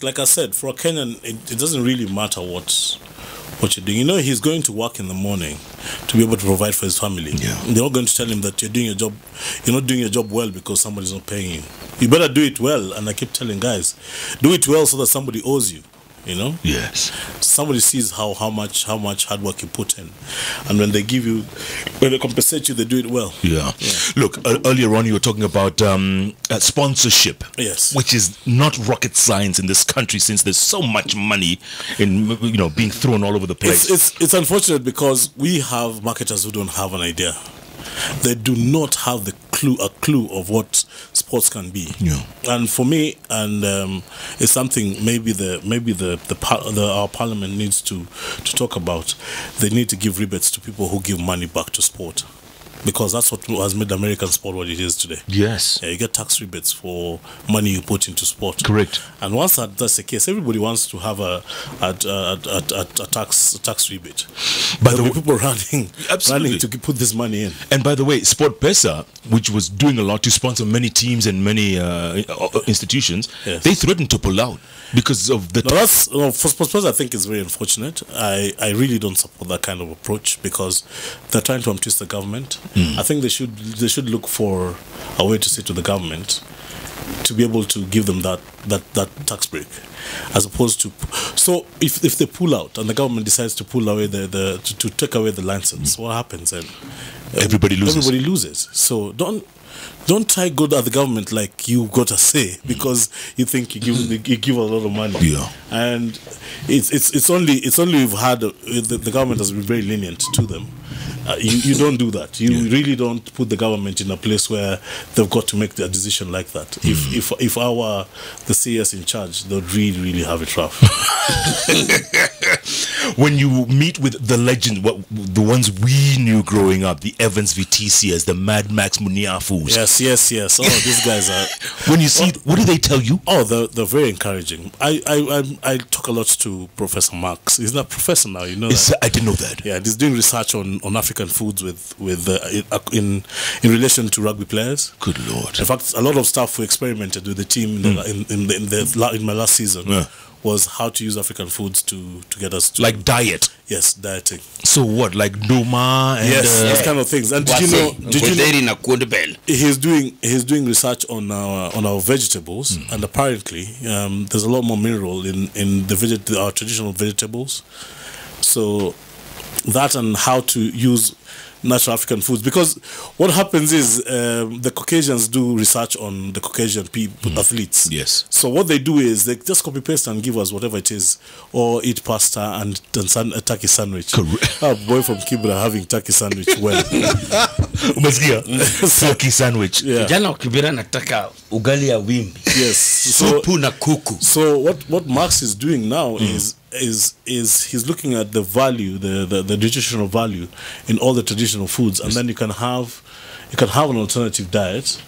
Like I said, for a Kenyan, it doesn't really matter what you're doing. You know, he's going to work in the morning to be able to provide for his family. Yeah. They're not going to tell him that you're doing your job. You're not doing your job well because somebody's not paying you. You better do it well. And I keep telling guys, do it well so that somebody owes you. You know. Yes. Somebody sees how much hard work you put in, and when they compensate you, they do it well. Yeah. Look, earlier on you were talking about sponsorship. Yes. Which is not rocket science in this country, since there's so much money in being thrown all over the place. It's unfortunate because we have marketers who don't have an idea. They do not have a clue of what sports can be. Yeah. And for me, it's something maybe our parliament needs to talk about. They need to give rebates to people who give money back to sport, because that's what has made American sport what it is today. Yes. Yeah, you get tax rebates for money you put into sport. Correct. And once that's the case, everybody wants to have a tax rebate. But there were people running to put this money in. And by the way, Sport Pesa, which was doing a lot to sponsor many teams and many institutions, yes, they threatened to pull out because of the. For Sport Pesa, I think it's very unfortunate. I really don't support that kind of approach because they're trying to untwist the government. I think they should look for a way to say to the government to be able to give them that tax break, as opposed to. So if they pull out and the government decides to pull away to take away the license, what happens then? Everybody loses. So don't try good at the government like you got a say because you think you give a lot of money. Yeah. And it's only we've had the government has been very lenient to them. You don't do that. You really don't put the government in a place where they've got to make a decision like that. If the CS in charge, they'd really have it rough. When you meet with the legend, the ones we knew growing up, the Evans VTCs, the Mad Max Muniafus. Yes. Oh, these guys are. When you see, what do they tell you? Oh, they're very encouraging. I talk a lot to Professor Marx. He's not a professor now, you know. I didn't know that. Yeah, he's doing research on African foods in relation to rugby players. Good Lord! In fact, a lot of stuff we experimented with the team in my last season was how to use African foods to get us to diet. Yes, dieting. So what, like Noma and those kind of things. And did you know he's doing research on our vegetables, and apparently there's a lot more mineral in our traditional vegetables. So that and how to use natural African foods, because what happens is the Caucasians do research on the Caucasian people, athletes. Yes. So what they do is they just copy paste and give us whatever it is, or eat pasta and a turkey sandwich. Correct. A boy from Kibra having turkey sandwich. Well, turkey sandwich. Yeah. Jana Kibra nataka ugali ya wimbi. Yes. Supu na kuku. So what Marx is doing now is he's looking at the value, the nutritional value in all the traditional foods, and then you can have an alternative diet,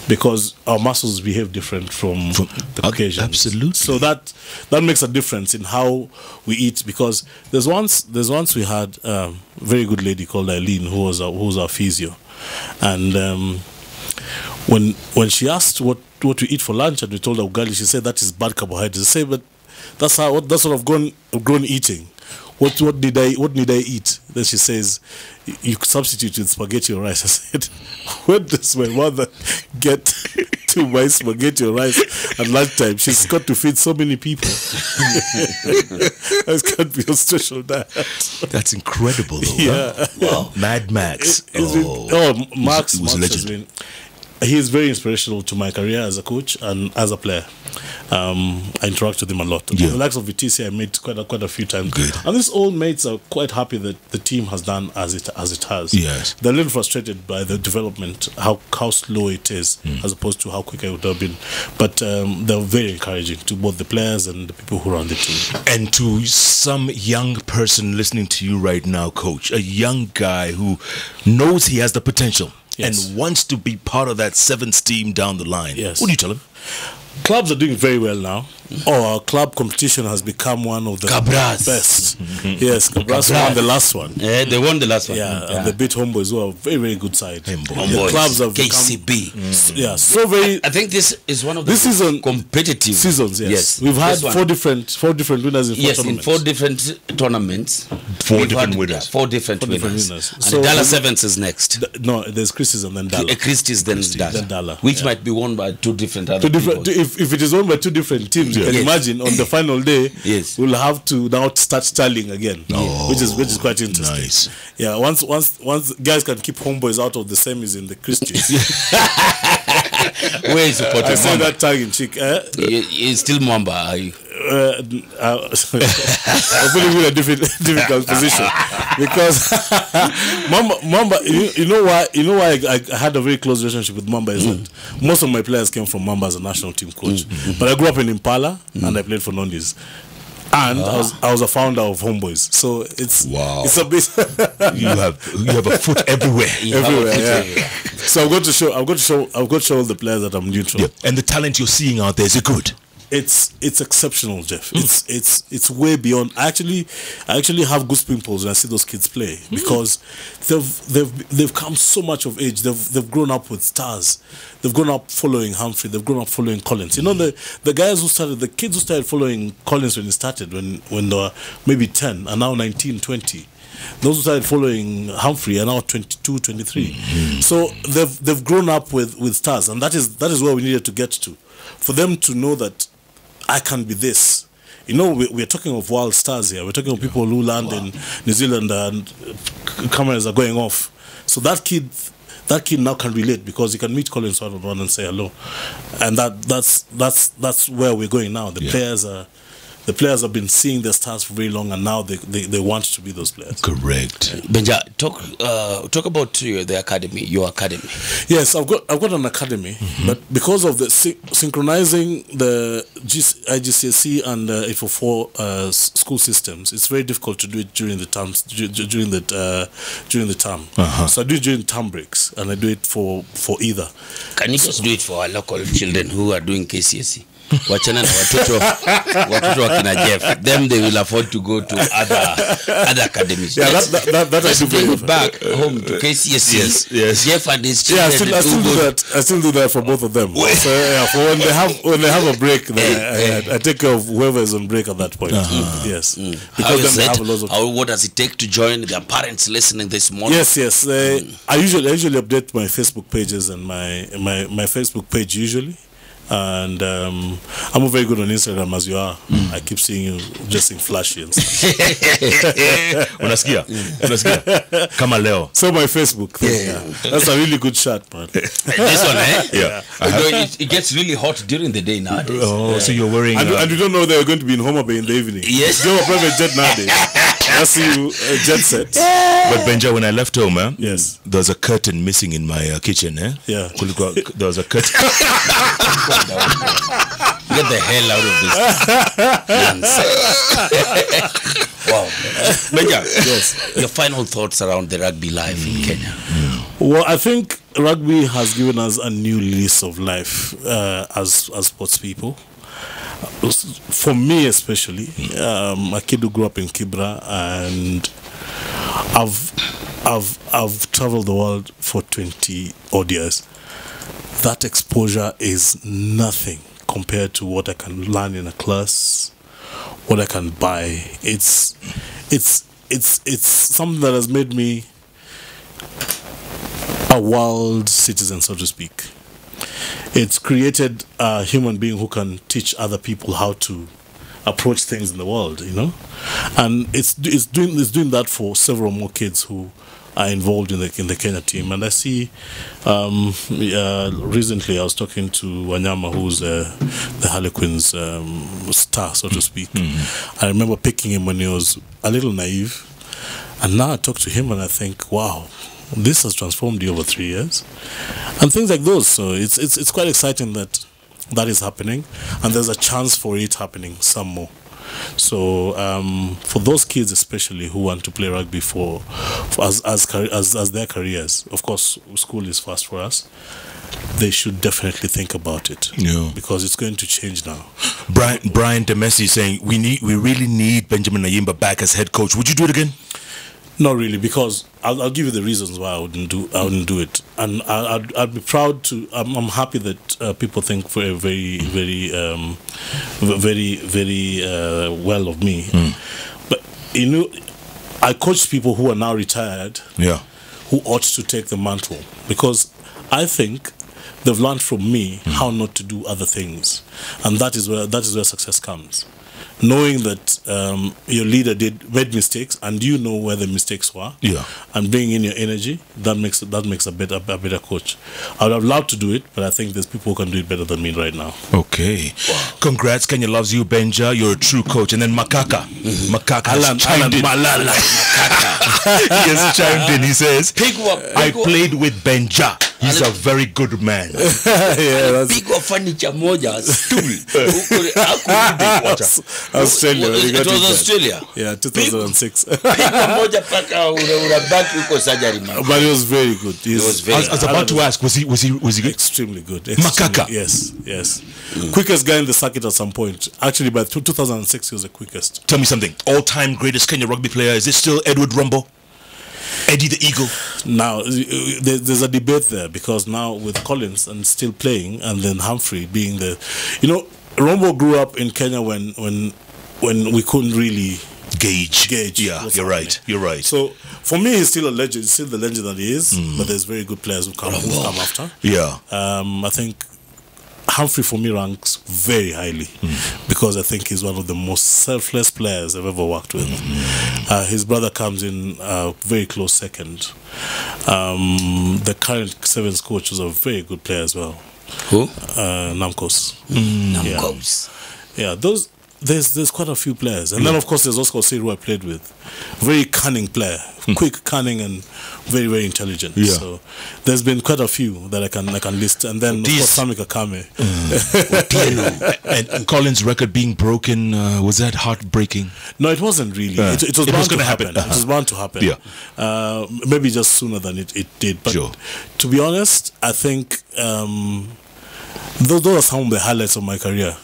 because our muscles behave different from the Caucasians. Absolutely. So that makes a difference in how we eat, because there's once we had a very good lady called Eileen who was our physio, and when she asked what we eat for lunch and we told her ugali, she said that is bad carbohydrates. I say, but that's what I've grown eating. What need I eat? Then she says, you substitute with spaghetti or rice. I said, where does my mother get to buy spaghetti or rice at lunchtime? She's got to feed so many people. It's got to be a social diet. That's incredible, though. Yeah. Huh? Wow. Mad Max. Max was a legend. Has been. He is very inspirational to my career as a coach and as a player. I interact with him a lot. Yeah. The likes of VTC I met quite a few times. Good. And these old mates are quite happy that the team has done as it has. Yes. They're a little frustrated by the development, how slow it is, as opposed to how quick it would have been. But they're very encouraging to both the players and the people who run the team. And to some young person listening to you right now, Coach, a young guy who knows he has the potential. Yes. And wants to be part of that 7th team down the line. Yes. What do you tell him? Clubs are doing very well now. Our club competition has become one of the Cabras. best. Yes, Cabras won the last one. Yeah, they won the last one. Yeah, and they beat Homeboys, who are a very, very good side. The Homeboys, clubs have KCB. yeah, so very. I think this is one of the This season competitive seasons. Yes, we've had four different winners in four tournaments. in 4 different tournaments. Four different winners. 4 different winners. And So Dala Sevens is next. No, there's Christie's and then Dala. Christie's then Dala, which might be won by 2 different other people. If it is owned by 2 different teams, you can imagine on the final day, we'll have to now start tallying again, which is quite interesting. Nice. Yeah, once guys can keep Homeboys out of the semis in the Christies. Where is supporting I say that tongue in cheek. It's still Mwamba, are you? I'm putting in a difficult position because Mamba, you know why I had a very close relationship with Mamba is that most of my players came from Mamba as a national team coach, but I grew up in Impala and I played for Nondis. And I was a founder of Homeboys, so it's a bit. you have a foot everywhere. Everywhere. So I've got to show all the players that I'm neutral. Yeah. And the talent you're seeing out there, is it good? It's exceptional, Jeff. It's way beyond. I actually have goose pimples when I see those kids play because they've come so much of age. They've grown up with stars. They've grown up following Humphrey. They've grown up following Collins. You know, the kids who started following Collins when he started when they were maybe 10 and now 19, 20. Those who started following Humphrey are now 22, 23. So they've grown up with stars, and that is where we needed to get to, for them to know that I can be this. You know, we're talking of world stars here. We're talking of people who land in New Zealand and cameras are going off. So that kid now can relate because he can meet Collins one-on-one and say hello, and that's where we're going now. The players have been seeing their stars for very long, and now they want to be those players. Correct. Benja, talk about the academy, your academy. Yes, I've got an academy, but because of the synchronizing the IGCSE and 844 school systems, it's very difficult to do it during the term. So I do it during term breaks, and I do it for either. Can you just do it for our local children who are doing KCSE? Wachana na watoto wakina Jeff, them they will afford to go to other academies. Yeah, that I do bring back home to KCSE. Yes. Jeff and his children. Yeah, I still do that for both of them. So yeah, for when they have a break, then I take care of whoever is on break at that point. Yes, because then they have a lot of. What does it take to join their parents listening this morning? Yes. I usually update my Facebook pages and my Facebook page usually. And I'm very good on Instagram as you are. I keep seeing you dressing flashy and stuff. Unasikia? Kama leo. So my Facebook thing, that's a really good shot, man. This one, eh? Yeah. It gets really hot during the day nowadays. Oh, so you're wearing... And you don't know they're going to be in Homa Bay in the evening. Yes. You have a private jet nowadays. I see you jet set. But Benja, when I left home, yes, there was a curtain missing in my kitchen. Yeah. There was a curtain. Get the hell out of this nonsense. Wow. Benja, yes, your final thoughts around the rugby life in Kenya? Well, I think rugby has given us a new lease of life as sports people. For me especially, a kid who grew up in Kibra, and I've traveled the world for 20 odd years. That exposure is nothing compared to what I can learn in a class, what I can buy. It's something that has made me a world citizen, so to speak. It's created a human being who can teach other people how to approach things in the world, you know, and it's doing that for several more kids who are involved in the Kenya team. And I see recently I was talking to Wanyama, who's the Harlequins star, so to speak. I remember picking him when he was a little naive, and now I talk to him and I think, wow, this has transformed you over 3 years, and things like those. So it's quite exciting that is happening, and there's a chance for it happening some more. So for those kids especially who want to play rugby as their careers, of course school is first for us. they should definitely think about it. Yeah. Because it's going to change now. Brian Demessi saying we really need Benjamin Ayimba back as head coach. Would you do it again? Not really, because I'll give you the reasons why I wouldn't do it, and I'd be proud to. I'm happy that people think very well of me. But I coach people who are now retired. Yeah. Who ought to take the mantle, because I think they've learned from me how not to do other things, and that is where success comes. Knowing that your leader made mistakes, and you know where the mistakes were, and bringing in your energy, that makes a better coach. I would have loved to do it, but I think there's people who can do it better than me right now. Okay, wow. Congrats, Kenya loves you, Benja. You're a true coach. And then Makaka, Makaka has chimed in. He has chimed in. He says, "I played with Benja. He's a very good man." Pigo furniture moja stool. Australia. It was Australia. Yeah, 2006. Pigo moja paka unabaki uko surgery. But he was very good. I was about to ask, was he good? Extremely good. Makaka. Yes. Quickest guy in the circuit at some point. Actually, by 2006, he was the quickest. Tell me something. All-time greatest Kenya rugby player, is it still Edward Rumbo? Eddie the Eagle? Now, there's a debate there, because now with Collins and still playing, and then Humphrey being the... Rombo grew up in Kenya when we couldn't really gauge. Yeah, you're right. So for me, he's still a legend. He's still the legend that he is. But there's very good players who come after. Yeah. I think Humphrey for me ranks very highly, because I think he's one of the most selfless players I've ever worked with. His brother comes in very close second. The current Sevens coach was a very good player as well. Who? Namkos. Namkos. Yeah, those there's quite a few players, and then of course there's Oscar Osei, who I played with. Very cunning player, quick, cunning, and very, very intelligent. Yeah. So there's been quite a few that I can list, and then of course Sami Kakame. And Collins' record being broken, was that heartbreaking? No, it wasn't really. It was bound to happen. It was bound to happen. Yeah. Maybe just sooner than it did. But to be honest, I think those are some of the highlights of my career.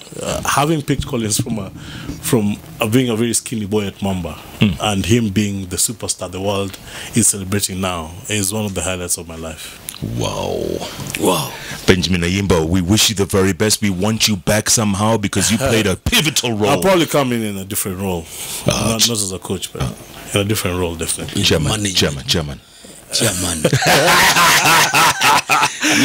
Having picked Collins from being a very skinny boy at Mamba, and him being the superstar the world is celebrating now, is one of the highlights of my life. Wow. Benjamin Ayimba, we wish you the very best. We want you back somehow, because you played a pivotal role. I'll probably come in a different role. Not as a coach, but in a different role, definitely. Chairman.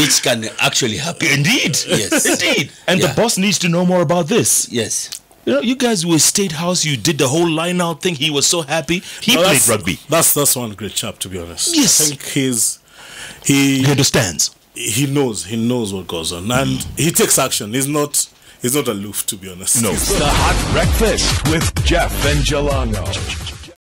Which can actually happen. Indeed. Yes. Indeed. And the boss needs to know more about this. Yes. You guys were State House. You did the whole line-out thing. He was so happy. He played rugby. That's one great chap, to be honest. Yes. I think he understands. He knows what goes on, and he takes action. He's not aloof, to be honest. No. The Hot Breakfast with Jeff and Jalango.